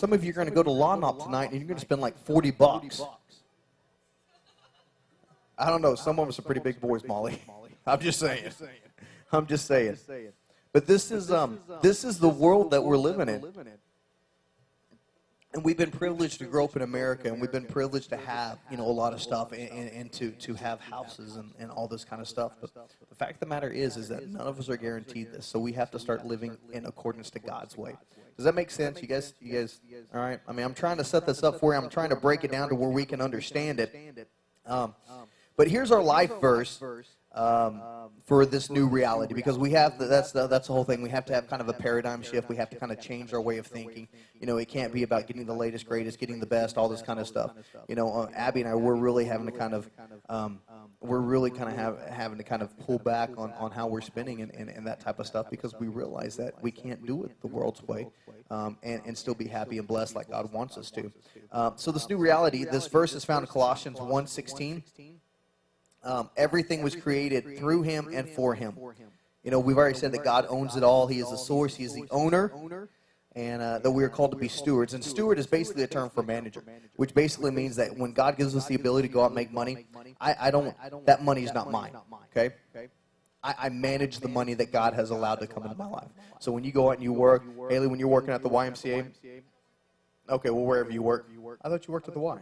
some of you are going to go to Law Knop tonight, and you're going to spend like $40. I don't know. Some of us are pretty big boys, Molly. I'm just saying. I'm just saying. But this is the world that we're living in. And we've been privileged to grow up in America, and we've been privileged to have, a lot of stuff and to have houses and all this kind of stuff. But the fact of the matter is that none of us are guaranteed this, so we have to start living in accordance to God's way. Does that make sense? You guys, all right? I mean, I'm trying to set this up for you. I'm trying to break it down to where we can understand it. But here's our life verse for this new reality, because we have that's the whole thing. We have to have kind of a paradigm shift. We have to kind of change our way of thinking. It can't be about getting the latest, greatest, getting the best, all this kind of stuff. Abby and I, we're really having to kind of having to kind of pull back on how we're spending and that type of stuff, because we realize that we can't do it the world's way and still be happy and blessed like God wants us to. So this new reality, this verse is found in Colossians 1:16. Everything was created through him and for him. We've already said that God owns it all. He is the source. He is the owner. And that we are called to be stewards. And steward is basically a term for manager, which basically means that when God gives us the ability to go out and make money, that money is not mine, okay? I manage the money that God has allowed to come into my life. So when you go out and you work, Haley, when you're working at the YMCA, okay, well, wherever you work. I thought you worked at the Y.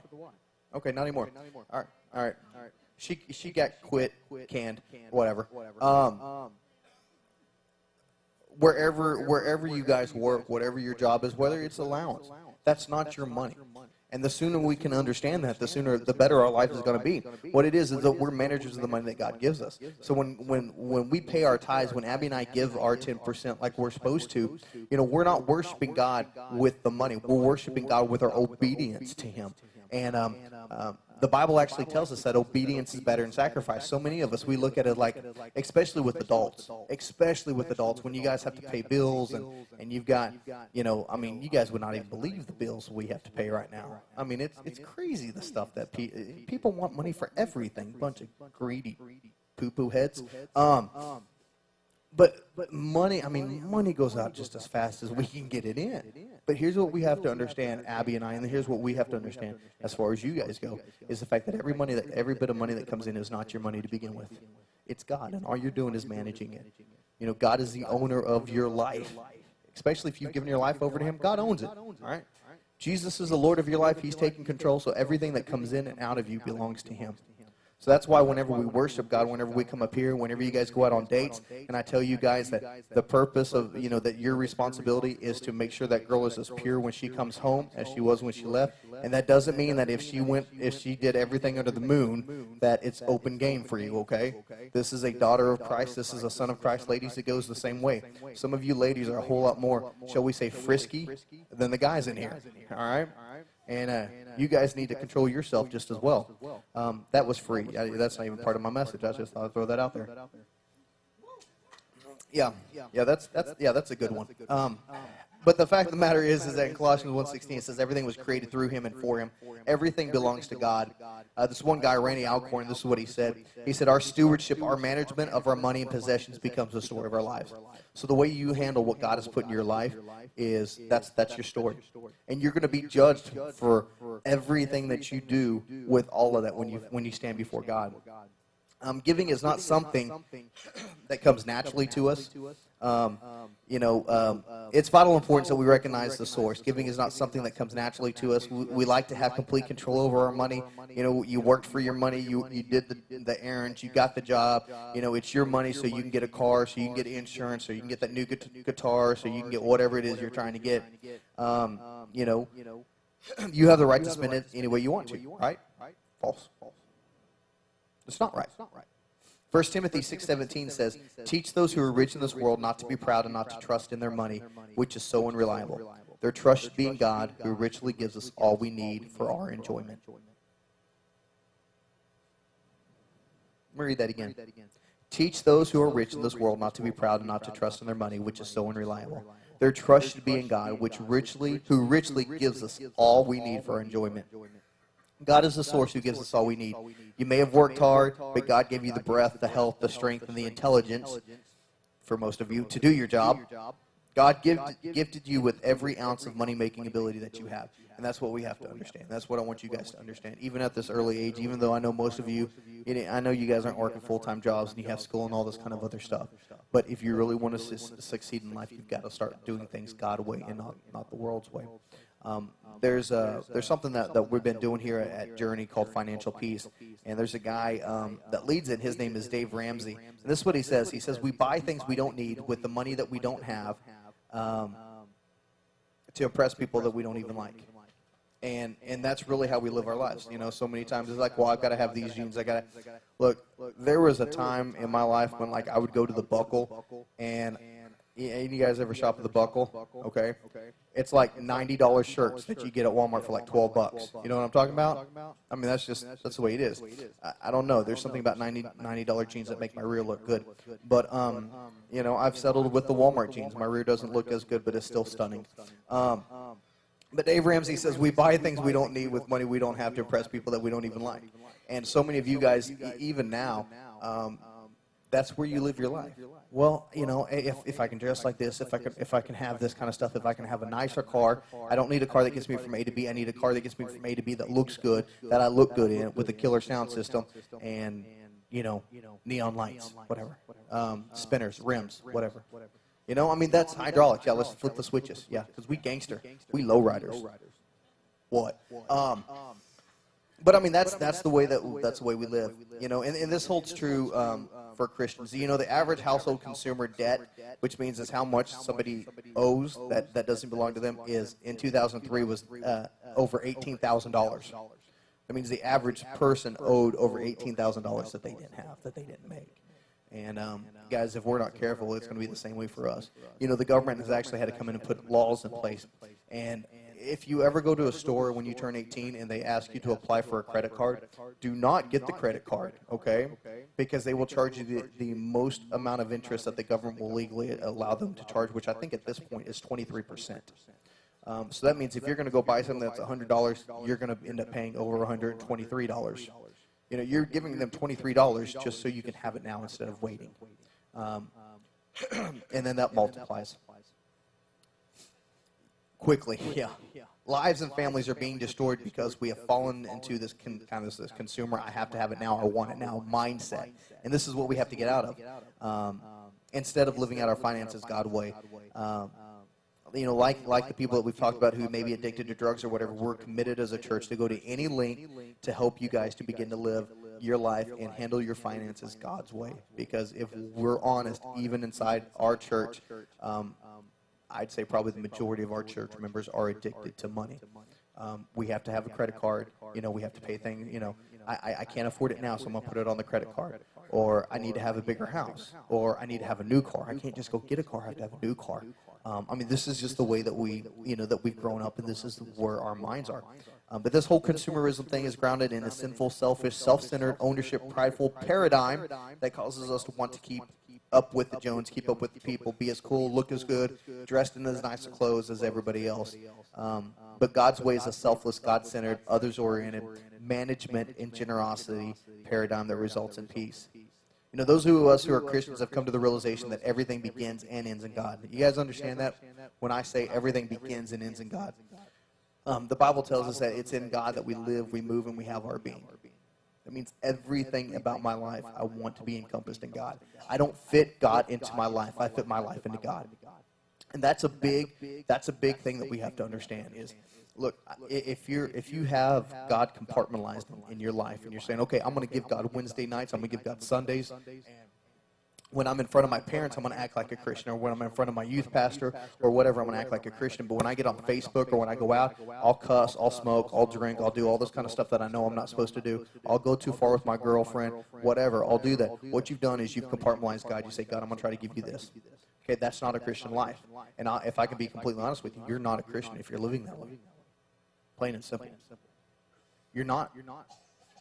Okay, not anymore. All right. She got canned, whatever. Wherever you guys work, whatever your job is, whether it's allowance, that's not your money. And the sooner we can understand that, the better our life is going to be. What it is that we're managers of the money that God gives us. So when we pay our tithes, when Abby and I give our 10% like we're supposed to, we're not worshiping God with the money. We're worshiping God with our obedience to him. And the Bible actually tells us that obedience is better than sacrifice. So many of us, we look at it like, especially with adults, when you guys have to pay bills and you've got, you guys would not even believe the bills we have to pay right now. I mean, it's crazy the stuff that people want money for everything. Bunch of greedy poo-poo heads. But money, money goes out just as fast as we can get it in. But here's what we have to understand, Abby and I, and here's what we have to understand as far as you guys go, is the fact that every bit of money that comes in is not your money to begin with. It's God, and all you're doing is managing it. God is the owner of your life. Especially if you've given your life over to him, God owns it. All right? Jesus is the Lord of your life. He's taking control, so everything that comes in and out of you belongs to him. So that's why whenever we worship God, whenever we come up here, whenever you guys go out on dates, and I tell you guys that the purpose of, that your responsibility is to make sure that girl is as pure when she comes home as she was when she left. And that doesn't mean that if she did everything under the moon, that it's open game for you, okay? This is a daughter of Christ. This is a son of Christ. Ladies, it goes the same way. Some of you ladies are a whole lot more, shall we say, frisky than the guys in here, all right? And you guys need to control yourself just as well. That was free. That's not even part of my message. I just thought I'd throw that out there. Yeah, that's a good one. But the fact of the matter is that in Colossians 1:16 it says everything was created through him and for him. Everything belongs to God. This one guy, Randy Alcorn, this is what he said. He said, our stewardship, our management of our money and possessions becomes the story of our lives. So the way you handle what God has put in your life is that's your story. And you're going to be judged for everything that you do with all of that when you stand before God. Giving is not something that comes naturally to us. It's vital importance that we recognize the source. Giving is not something that comes naturally to us. We like to have complete control over our money. You worked for your money. You did the errands. You got the job. It's your money, so you can get a car, so you can get insurance, so you can get that new guitar, so you can get whatever it is you're trying to get. You have the right to spend it any way you want to, right? False. It's not right. 1 Timothy 6:17 says, teach those who are rich in this world not to be proud and not to trust in their money, which is so unreliable. Their trust should be in God, who richly gives us all we need for our enjoyment. Let me read that again. Teach those who are rich in this world not to be proud and not to trust in their money, which is so unreliable. Their trust should be in God, who richly gives us all we need for our enjoyment. God is the source who gives us all we need. You may have worked hard, but God gave you the breath, the health, the strength, and the intelligence, for most of you, to do your job. God gifted you with every ounce of money-making ability that you have. And that's what we have to understand. That's what I want you guys to understand. Even at this early age, even though I know most of you, I know you guys aren't working full-time jobs and you have school and all this kind of other stuff. But if you really want to succeed in life, you've got to start doing things God's way and not the world's way. There's something that we've been doing here at Journey called Financial Peace, and there's a guy that leads it. His name is Dave Ramsey, and this is what he says. He says, we buy things we don't need with the money that we don't have to impress people that we don't even like. And that's really how we live our lives. You know, so many times it's like, well, I've got to have these jeans. Look, there was a time in my life when, like, I would go to the Buckle, and you guys ever shop at the Buckle? Okay. It's like $90 shirts that you get at Walmart for like $12. You know what I'm talking about? I mean, that's the way it is. I don't know. There's something about $90 jeans that make my rear look good. But, you know, I've settled with the Walmart jeans. My rear doesn't look as good, but it's still stunning. But Dave Ramsey says we buy things we don't need with money we don't have to impress people that we don't even like. And so many of you guys, even now, that's where you live your life. Well, you know, if I can dress like this, if I can have this kind of stuff, if I can have a nicer car, I don't need a car that gets me from A to B. I need a car that gets me from A to B that looks good, that I look good in, with a killer sound system, and, you know, neon lights, whatever, spinners, rims, whatever. You know, I mean, that's hydraulics. Yeah, let's flip the switches. Yeah, because we gangster. We lowriders. What? But I mean, that's the way we live. You know, and this holds true for Christians. You know, the average household consumer debt, which means is how much somebody owes that doesn't belong to them, is in 2003 was over $18,000. That means the average person owed over $18,000 that they didn't have, that they didn't make. And guys, if we're not careful, it's going to be the same way for us. You know, the government has actually had to come in and put laws in place. And if you ever go to a store when you turn 18 and they ask you to apply for a credit card, do not get the credit card, okay? Because they will charge you the most amount of interest that the government will legally allow them to charge, which I think at this point is 23%. So that means if you're going to go buy something that's $100, you're going to end up paying over $123. You know, you're giving them $23 just so you can have it now instead of waiting. And then that multiplies quickly. Yeah. Lives and families are being destroyed because we have fallen into this this consumer, I have to have it now, I want it now mindset. And this is what we have to get out of. Instead of living out our finances God's way. You know, like the people that we've talked about who may be addicted to drugs or whatever, we're committed as a church to go to any length to help you guys to begin to live your life and handle your finances God's way. Because if we're honest, even inside our church, I'd say probably the majority of our church members are addicted to money. We have to have a credit card. You know, we have to pay things. You know, I can't afford it now, so I'm going to put it on the credit card. Or I need to have a bigger house. Or I need to have a new car. I can't just go get a car. I have to have a new car. I mean, this is just the way that that we've grown up, and this is where our minds are. But this whole consumerism thing is grounded in a sinful, selfish, self-centered, ownership, prideful paradigm that causes us to want to keep up with the Jones, keep up with the people, be as cool, look as good, dressed in as nice clothes as everybody else. But God's way is a selfless, God-centered, others-oriented management and generosity paradigm that results in peace. You know, those of us who are Christians have come to the realization that everything begins and ends in God. You guys understand that? When I say everything begins and ends in God. The Bible tells us that it's in God that we live, we move, and we have our being. That means everything about my life I want to be encompassed in God. I don't fit God into my life. I fit my life into God. And that's a big thing that we have to understand is, look, if you have God compartmentalized in your life and you're saying, okay, I'm going to give God Wednesday nights, I'm going to give God Sundays, and when I'm in front of my parents, I'm going to act like a Christian, or when I'm in front of my youth pastor or whatever, I'm going to act like a Christian. But when I get on Facebook or when I go out, I'll cuss, I'll smoke, I'll drink, I'll do all this kind of stuff that I know I'm not supposed to do. I'll go too far with my girlfriend, whatever, I'll do that. What you've done is you've compartmentalized God. You say, God, I'm going to try to give you this. Okay, that's not a Christian life. And if I can be completely honest with you, you're not a Christian if you're living that way. Plain and simple. You're not.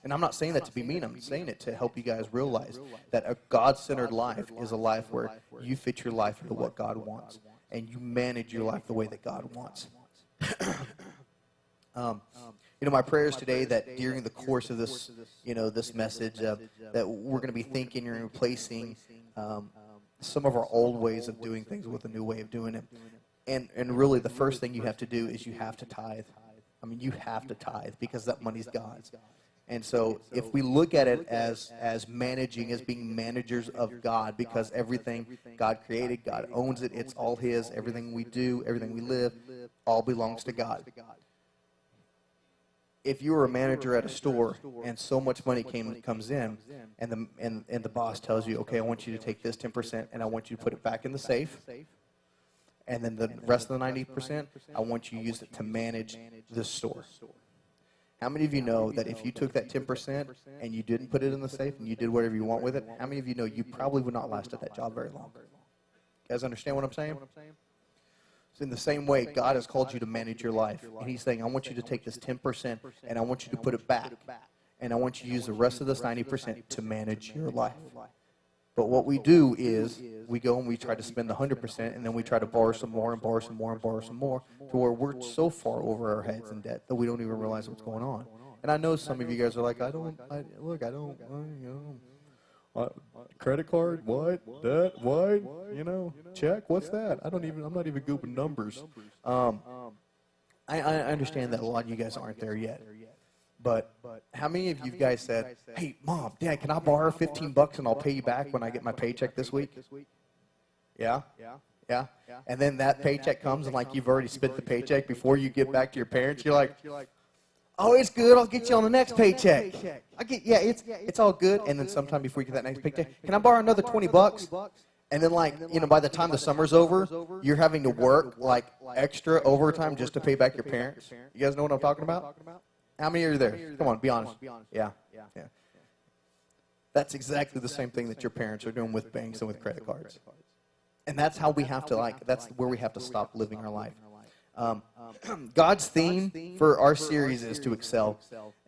And I'm not saying that to be mean. I'm saying it to help you guys realize that a God-centered life is a life where you fit your life into what God wants, and you manage your life the way that God wants. You know, my prayer is today that during the course of this, this message, that we're going to be thinking and replacing some of our old ways of doing things with a new way of doing it. And really the first thing you have to do is you have to tithe. I mean, you have to tithe because that money's God's. And so if we look at it as managing, as being managers of God, because everything God created, God owns it, it's all His, everything we do, everything we live, all belongs to God. If you were a manager at a store and so much money comes in, and the boss tells you, okay, I want you to take this 10% and I want you to put it back in the safe, and then the rest of the 90%, I want you to use it to manage this store. How many of you know that if you took that 10% and you didn't put it in the safe and you did whatever you want with it, how many of you know you probably would not last at that job very long? You guys understand what I'm saying? So in the same way, God has called you to manage your life. And He's saying, I want you to take this 10% and I want you to put it back. And I want you to use the rest of this 90% to manage your life. But what we do is we go and we try to spend the 100%, and then we try to borrow some more and borrow some more and borrow some more, to where we're so far over our heads in debt that we don't even realize what's going on. And I know some of you guys are like, credit card, what, debt, what, check, what's that? I'm not even good with numbers. I understand that a lot of you guys aren't there yet. But how many of you guys said, hey, Mom, Dad, can I borrow $15 and I'll pay you back when I get my paycheck this week? Yeah? Yeah? And then that paycheck comes and like you've already spent the paycheck before you get back to your parents. You're like, oh, it's good. I'll get you on the next paycheck. It's all good. And then sometime before you get that next paycheck, can I borrow another $20? And then by the time the summer's over, you're having to work like extra overtime just to pay back your parents. You guys know what I'm talking about? How many are there? Come on, be honest. Yeah. That's exactly the same thing that your parents are doing with banks and with credit cards. And that's how we have to that's where we have to stop living our life. God's theme for our series is to excel.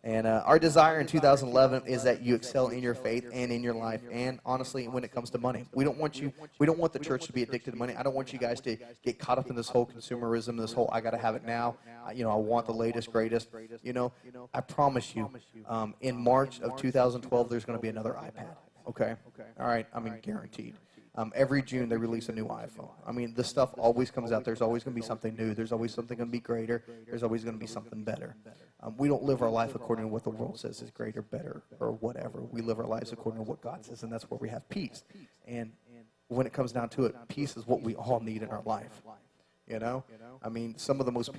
And our desire in 2011 is that you excel in your faith and in your life. And honestly, when it comes to money, we don't want the church to be addicted to money. I don't want you guys to get caught up in this whole consumerism, this whole I got to have it now. I want the latest, greatest. I promise you, in March of 2012, there's going to be another iPad. Okay? All right? Guaranteed. Every June, they release a new iPhone. This stuff always comes out. There's always going to be something new. There's always something going to be greater. There's always going to be something better. We don't live our life according to what the world says is greater, better, or whatever. We live our lives according to what God says, and that's where we have peace. And when it comes down to it, peace is what we all need in our life. Some of the most